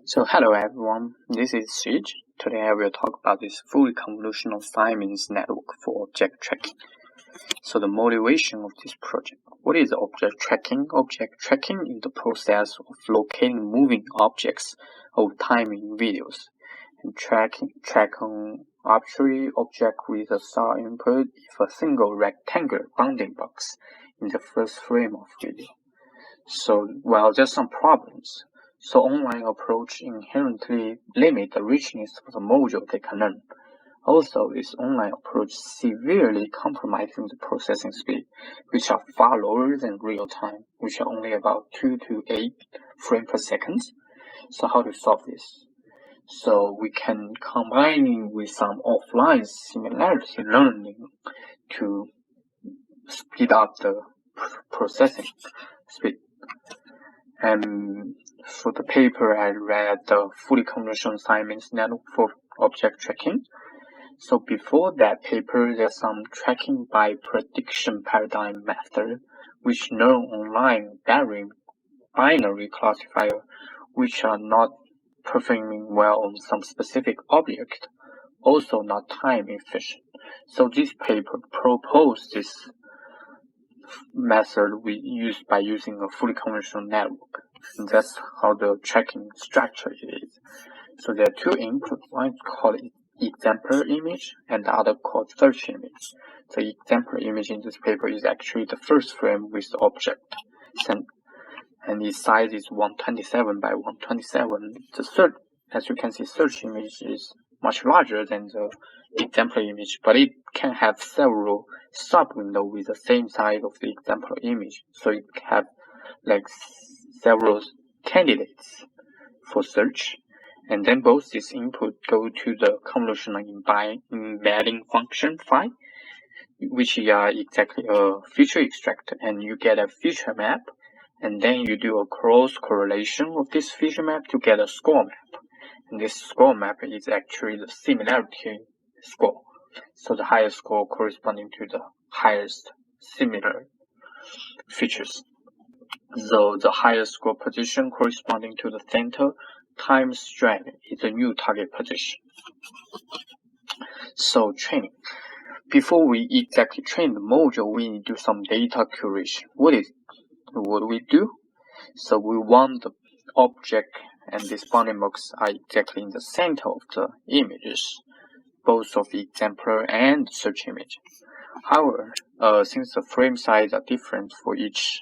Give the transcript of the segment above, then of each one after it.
So hello everyone, this is Sij. Today I will talk about this fully convolutional Siamese network for object tracking. So the motivation of this project. What is object tracking? Object tracking is the process of locating moving objects over time in videos and track an arbitrary object with a star input if a single rectangular bounding box in the first frame of video. So, there's some problems. So online approach inherently limit the richness of the module they can learn. Also, this online approach severely compromising the processing speed, which are far lower than real time, which are only about 2 to 8 frames per second. So how to solve this? So we can combine it with some offline similarity learning to speed up the processing speed. And for the paper, I read the fully convolutional Siamese network for object tracking. So before that paper, there's some tracking by prediction paradigm method, which learn online binary classifier, which are not performing well on some specific object, also not time efficient. So this paper proposed this method we use by using a fully convolutional network. And that's how the tracking structure is. So there are two inputs. One is called exemplar image and the other called search image. The exemplar image in this paper is actually the first frame with the object. And its size is 127 by 127. The search, as you can see, search image is much larger than the exemplar image, but it can have several sub-windows with the same size of the exemplar image. So it can have like several candidates for search. And then both this input go to the convolutional embedding function phi, which is exactly a feature extractor, and you get a feature map, and then you do a cross correlation of this feature map to get a score map. And this score map is actually the similarity score. So the highest score corresponding to the highest similar features. So the highest score position corresponding to the center times strand is the new target position. So training. Before we exactly train the module, we need to do some data curation. What do we do? So we want the object and this bounding box are exactly in the center of the images, both of the exemplar and search image. However, since the frame size are different for each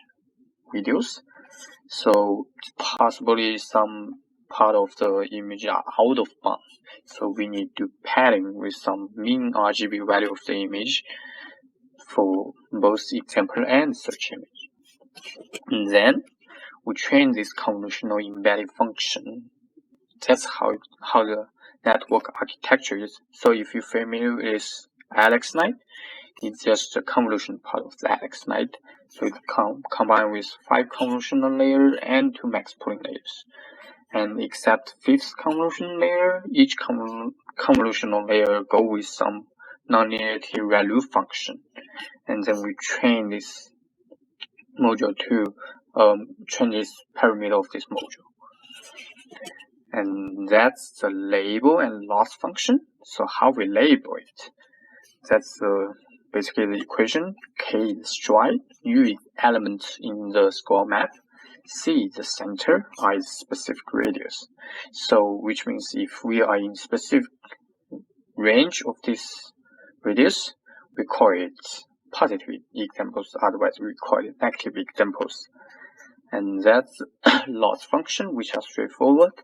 videos, so possibly some part of the image are out of bounds. So we need to padding with some mean RGB value of the image for both exemplar and search image. And then we train this convolutional embedding function. That's how the network architecture is. So if you're familiar with AlexNet, it's just the convolution part of the AlexNet. So it combined with 5 convolutional layers and 2 max pooling layers. And except 5th convolutional layer, each convolutional layer go with some nonlinearity ReLU function. And then we train this module to train this parameter of this module. And that's the label and loss function. So how we label it? That's basically the equation. K is stride, U is element in the score map, C is the center, I is specific radius. So which means if we are in specific range of this radius, we call it positive examples, otherwise we call it negative examples. And that's loss function, which are straightforward.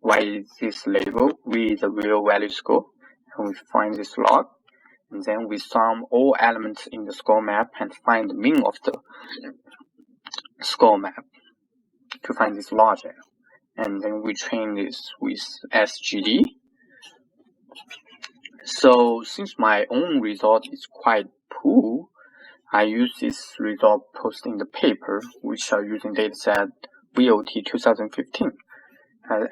Y is this label, V is the real value score, and we find this log. And then we sum all elements in the score map and find the mean of the score map to find this log. And then we train this with SGD. So since my own result is quite poor, I use this result posted in the paper, which are using dataset VOT 2015.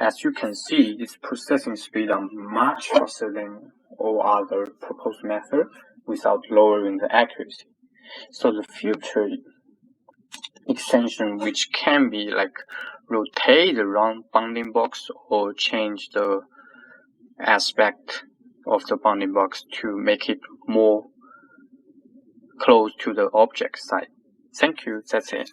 As you can see, its processing speed are much faster than all other proposed methods without lowering the accuracy. So the future extension which can be like rotate the round bounding box or change the aspect of the bounding box to make it more close to the object side. Thank you, that's it.